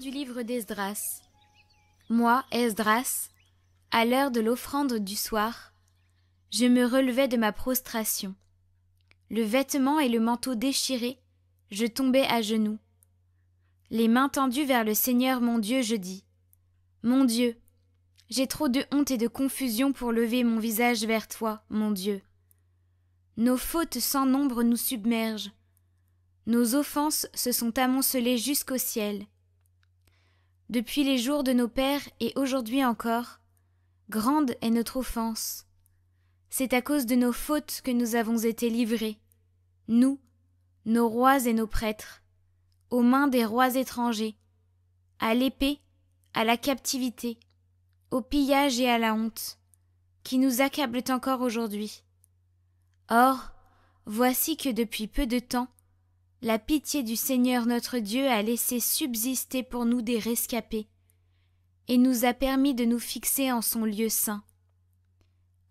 du livre d'Esdras. Moi, Esdras, à l'heure de l'offrande du soir, je me relevais de ma prostration. Le vêtement et le manteau déchirés, je tombais à genoux. Les mains tendues vers le Seigneur mon Dieu, je dis : Mon Dieu, j'ai trop de honte et de confusion pour lever mon visage vers toi, mon Dieu. Nos fautes sans nombre nous submergent. Nos offenses se sont amoncelées jusqu'au ciel. Depuis les jours de nos pères et aujourd'hui encore, grande est notre offense. C'est à cause de nos fautes que nous avons été livrés, nous, nos rois et nos prêtres, aux mains des rois étrangers, à l'épée, à la captivité, au pillage et à la honte, qui nous accablent encore aujourd'hui. Or, voici que depuis peu de temps, la pitié du Seigneur notre Dieu a laissé subsister pour nous des rescapés, et nous a permis de nous fixer en son lieu saint.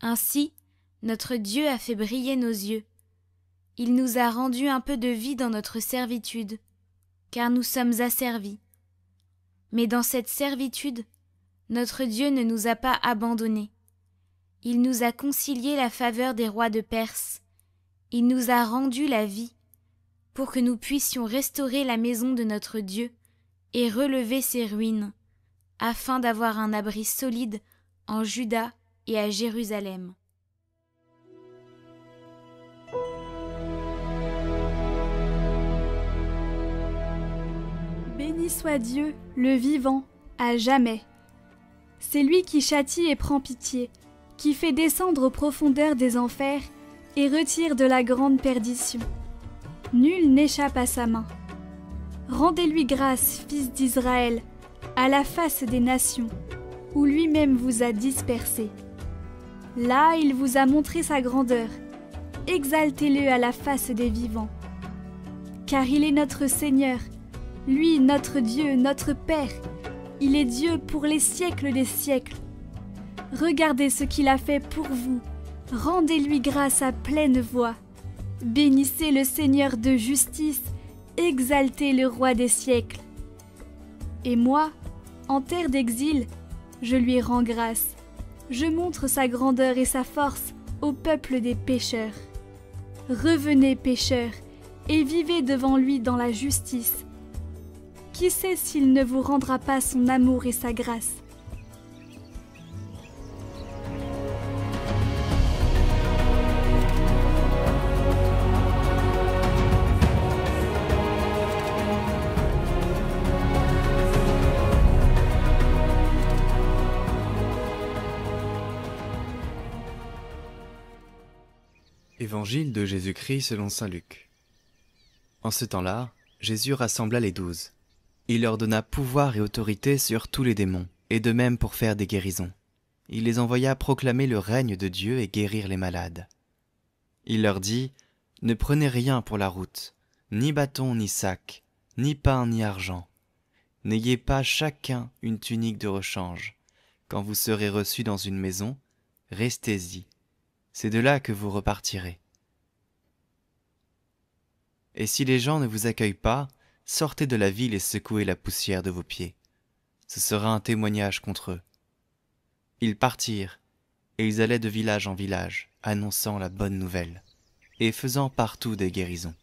Ainsi, notre Dieu a fait briller nos yeux. Il nous a rendu un peu de vie dans notre servitude, car nous sommes asservis. Mais dans cette servitude, notre Dieu ne nous a pas abandonnés. Il nous a concilié la faveur des rois de Perse. Il nous a rendu la vie, pour que nous puissions restaurer la maison de notre Dieu et relever ses ruines, afin d'avoir un abri solide en Juda et à Jérusalem. Béni soit Dieu, le vivant, à jamais. C'est lui qui châtie et prend pitié, qui fait descendre aux profondeurs des enfers et retire de la grande perdition. Nul n'échappe à sa main. Rendez-lui grâce, fils d'Israël, à la face des nations, où lui-même vous a dispersés. Là, il vous a montré sa grandeur. Exaltez-le à la face des vivants. Car il est notre Seigneur, lui, notre Dieu, notre Père. Il est Dieu pour les siècles des siècles. Regardez ce qu'il a fait pour vous. Rendez-lui grâce à pleine voix. Bénissez le Seigneur de justice, exaltez le Roi des siècles. Et moi, en terre d'exil, je lui rends grâce. Je montre sa grandeur et sa force au peuple des pécheurs. Revenez, pécheurs, et vivez devant lui dans la justice. Qui sait s'il ne vous rendra pas son amour et sa grâce? Évangile de Jésus-Christ selon saint Luc. En ce temps-là, Jésus rassembla les 12. Il leur donna pouvoir et autorité sur tous les démons, et de même pour faire des guérisons. Il les envoya proclamer le règne de Dieu et guérir les malades. Il leur dit : Ne prenez rien pour la route, ni bâton ni sac, ni pain ni argent. N'ayez pas chacun une tunique de rechange. Quand vous serez reçus dans une maison, restez-y. C'est de là que vous repartirez. Et si les gens ne vous accueillent pas, sortez de la ville et secouez la poussière de vos pieds. Ce sera un témoignage contre eux. Ils partirent, et ils allaient de village en village, annonçant la bonne nouvelle, et faisant partout des guérisons.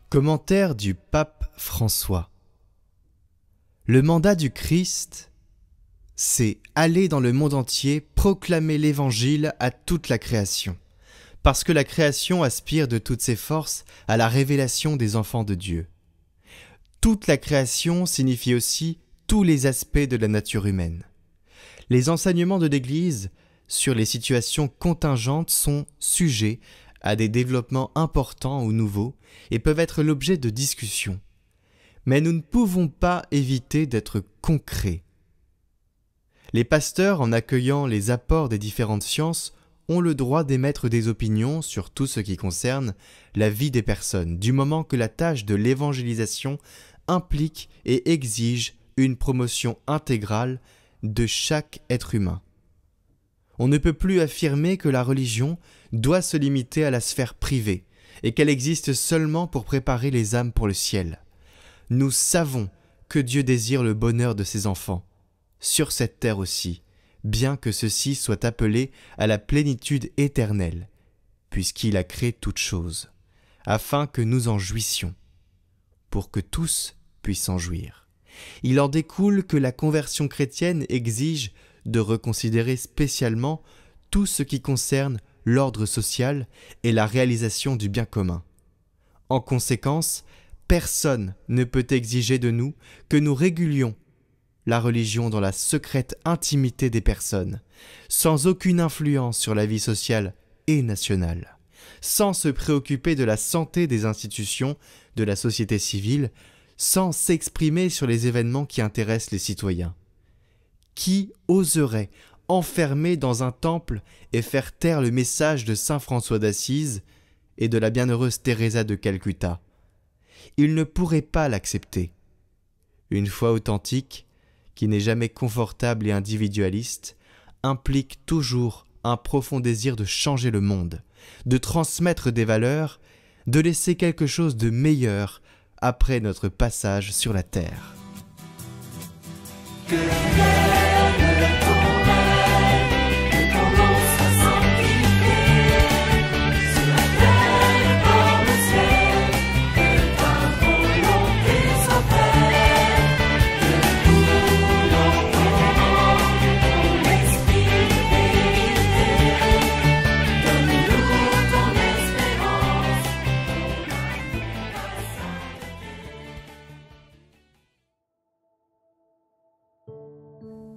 Commentaire du pape François. Le mandat du Christ, c'est aller dans le monde entier proclamer l'Évangile à toute la création, parce que la création aspire de toutes ses forces à la révélation des enfants de Dieu. Toute la création signifie aussi tous les aspects de la nature humaine. Les enseignements de l'Église sur les situations contingentes sont sujets à des développements importants ou nouveaux et peuvent être l'objet de discussions. Mais nous ne pouvons pas éviter d'être concrets. Les pasteurs, en accueillant les apports des différentes sciences, ont le droit d'émettre des opinions sur tout ce qui concerne la vie des personnes, du moment que la tâche de l'évangélisation implique et exige une promotion intégrale de chaque être humain. On ne peut plus affirmer que la religion doit se limiter à la sphère privée et qu'elle existe seulement pour préparer les âmes pour le ciel. Nous savons que Dieu désire le bonheur de ses enfants, sur cette terre aussi, bien que ceux-ci soient appelés à la plénitude éternelle, puisqu'il a créé toutes choses, afin que nous en jouissions, pour que tous puissent en jouir. Il en découle que la conversion chrétienne exige de reconsidérer spécialement tout ce qui concerne l'ordre social et la réalisation du bien commun. En conséquence, personne ne peut exiger de nous que nous régulions la religion dans la secrète intimité des personnes, sans aucune influence sur la vie sociale et nationale, sans se préoccuper de la santé des institutions de la société civile, sans s'exprimer sur les événements qui intéressent les citoyens. Qui oserait enfermer dans un temple et faire taire le message de saint François d'Assise et de la bienheureuse Teresa de Calcutta? Il ne pourrait pas l'accepter. Une foi authentique, qui n'est jamais confortable et individualiste, implique toujours un profond désir de changer le monde, de transmettre des valeurs, de laisser quelque chose de meilleur après notre passage sur la terre.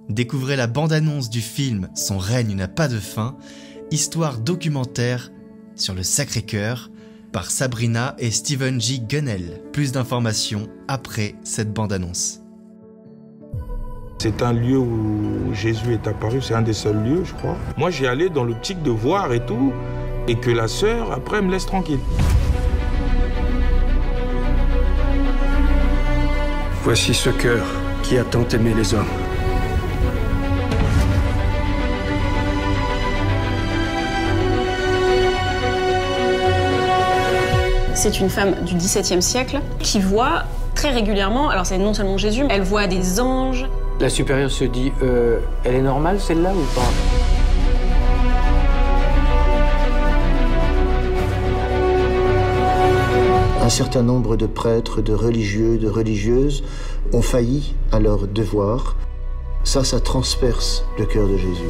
Découvrez la bande-annonce du film « Son règne n'a pas de fin », histoire documentaire sur le Sacré-Cœur par Sabrina et Stephen J. Gunnell. Plus d'informations après cette bande-annonce. C'est un lieu où Jésus est apparu, c'est un des seuls lieux, je crois. Moi, j'y allais dans l'optique de voir et tout, et que la sœur, après, me laisse tranquille. Voici ce cœur qui a tant aimé les hommes. C'est une femme du XVIIe siècle qui voit très régulièrement, alors c'est non seulement Jésus, elle voit des anges. La supérieure se dit, elle est normale celle-là ou pas? Un certain nombre de prêtres, de religieux, de religieuses ont failli à leur devoir. Ça transperce le cœur de Jésus.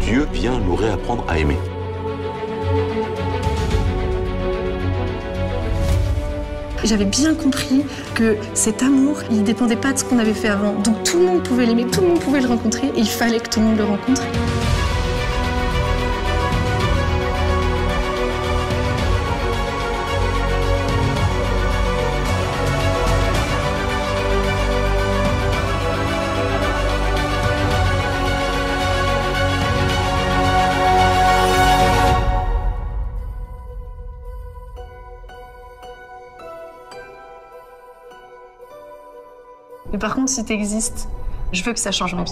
Dieu vient nous réapprendre à aimer. J'avais bien compris que cet amour, il ne dépendait pas de ce qu'on avait fait avant. Donc tout le monde pouvait l'aimer, tout le monde pouvait le rencontrer, et il fallait que tout le monde le rencontre. Mais par contre, si t'existes, je veux que ça change ma vie.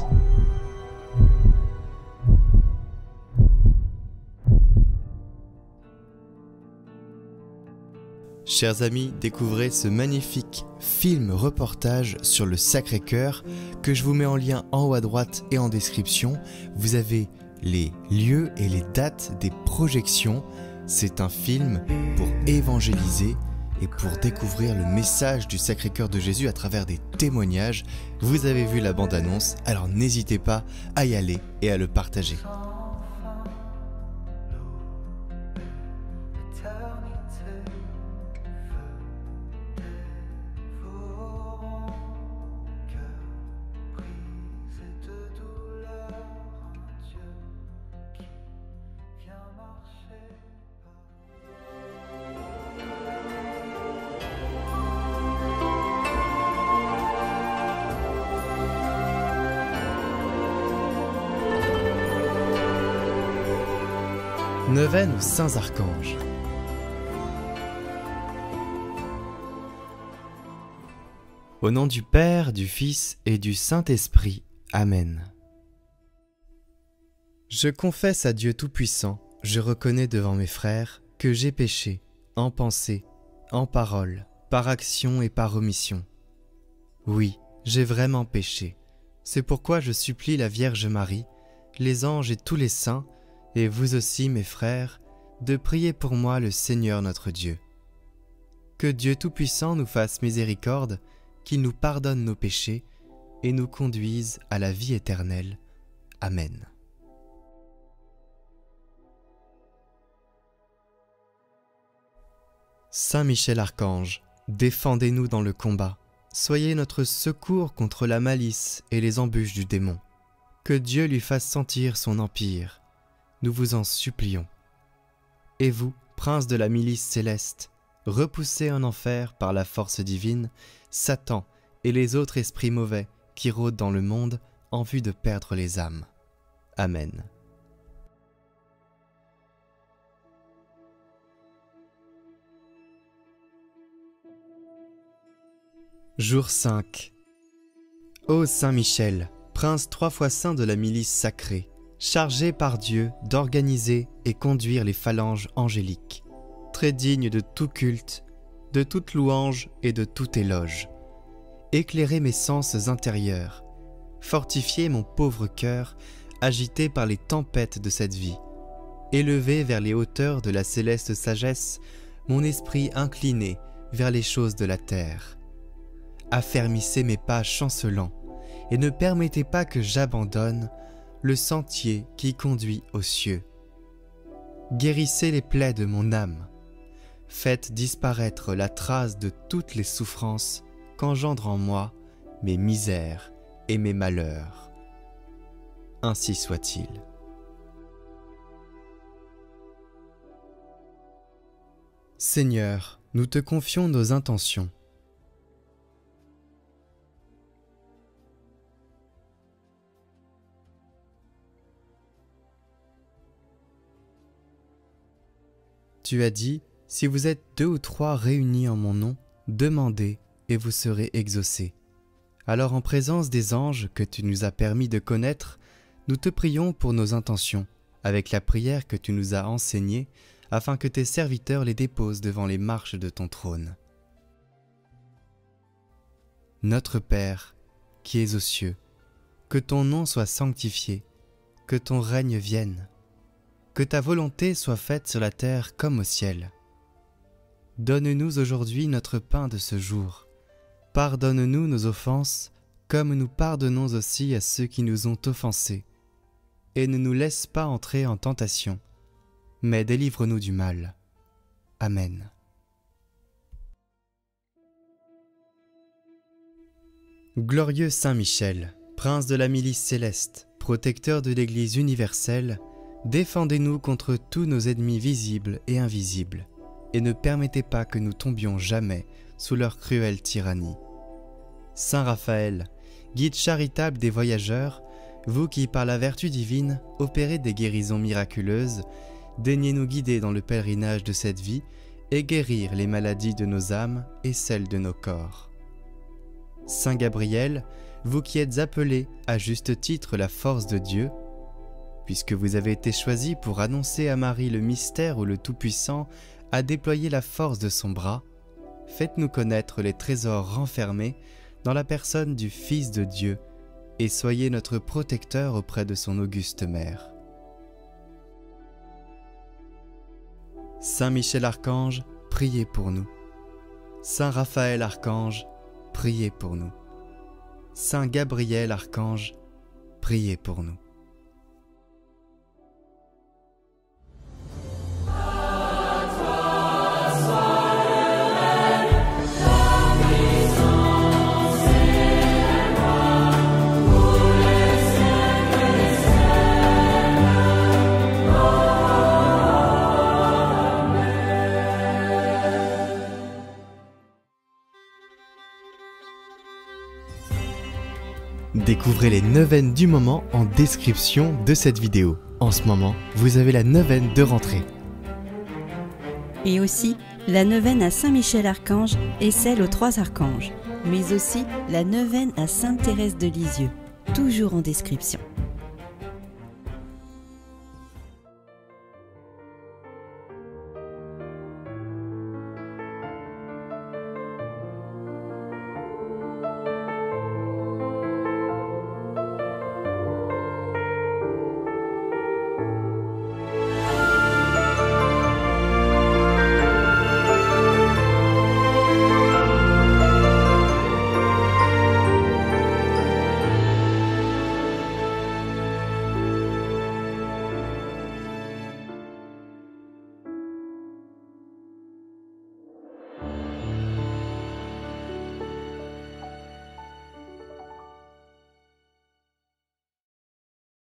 Chers amis, découvrez ce magnifique film-reportage sur le Sacré-Cœur que je vous mets en lien en haut à droite et en description. Vous avez les lieux et les dates des projections. C'est un film pour évangéliser et pour découvrir le message du Sacré-Cœur de Jésus à travers des témoignages. Vous avez vu la bande-annonce, alors n'hésitez pas à y aller et à le partager. Neuvaine aux saints archanges. Au nom du Père, du Fils et du Saint-Esprit. Amen. Je confesse à Dieu Tout-Puissant, je reconnais devant mes frères que j'ai péché, en pensée, en parole, par action et par omission. Oui, j'ai vraiment péché. C'est pourquoi je supplie la Vierge Marie, les anges et tous les saints, et vous aussi mes frères, de prier pour moi le Seigneur notre Dieu. Que Dieu Tout-Puissant nous fasse miséricorde, qu'il nous pardonne nos péchés et nous conduise à la vie éternelle. Amen. Saint Michel Archange, défendez-nous dans le combat. Soyez notre secours contre la malice et les embûches du démon. Que Dieu lui fasse sentir son empire. Nous vous en supplions. Et vous, prince de la milice céleste, repoussez en enfer par la force divine Satan et les autres esprits mauvais qui rôdent dans le monde en vue de perdre les âmes. Amen. Jour 5. Ô Saint Michel, prince 3 fois saint de la milice sacrée, chargé par Dieu d'organiser et conduire les phalanges angéliques, très digne de tout culte, de toute louange et de tout éloge. Éclairez mes sens intérieurs, fortifiez mon pauvre cœur agité par les tempêtes de cette vie, élevez vers les hauteurs de la céleste sagesse mon esprit incliné vers les choses de la terre. Affermissez mes pas chancelants et ne permettez pas que j'abandonne le sentier qui conduit aux cieux. Guérissez les plaies de mon âme. Faites disparaître la trace de toutes les souffrances qu'engendrent en moi mes misères et mes malheurs. Ainsi soit-il. Seigneur, nous te confions nos intentions. Tu as dit, si vous êtes 2 ou 3 réunis en mon nom, demandez et vous serez exaucés. Alors en présence des anges que tu nous as permis de connaître, nous te prions pour nos intentions, avec la prière que tu nous as enseignée, afin que tes serviteurs les déposent devant les marches de ton trône. Notre Père, qui es aux cieux, que ton nom soit sanctifié, que ton règne vienne. Que ta volonté soit faite sur la terre comme au ciel. Donne-nous aujourd'hui notre pain de ce jour. Pardonne-nous nos offenses, comme nous pardonnons aussi à ceux qui nous ont offensés. Et ne nous laisse pas entrer en tentation, mais délivre-nous du mal. Amen. Glorieux Saint Michel, prince de la milice céleste, protecteur de l'Église universelle, défendez-nous contre tous nos ennemis visibles et invisibles, et ne permettez pas que nous tombions jamais sous leur cruelle tyrannie. Saint Raphaël, guide charitable des voyageurs, vous qui, par la vertu divine, opérez des guérisons miraculeuses, daignez nous guider dans le pèlerinage de cette vie et guérir les maladies de nos âmes et celles de nos corps. Saint Gabriel, vous qui êtes appelé à juste titre la force de Dieu, puisque vous avez été choisi pour annoncer à Marie le mystère où le Tout-Puissant a déployé la force de son bras, faites-nous connaître les trésors renfermés dans la personne du Fils de Dieu et soyez notre protecteur auprès de son auguste mère. Saint Michel Archange, priez pour nous. Saint Raphaël Archange, priez pour nous. Saint Gabriel Archange, priez pour nous. Découvrez les neuvaines du moment en description de cette vidéo. En ce moment, vous avez la neuvaine de rentrée. Et aussi la neuvaine à Saint-Michel-Archange et celle aux 3 archanges. Mais aussi la neuvaine à Sainte-Thérèse de Lisieux, toujours en description.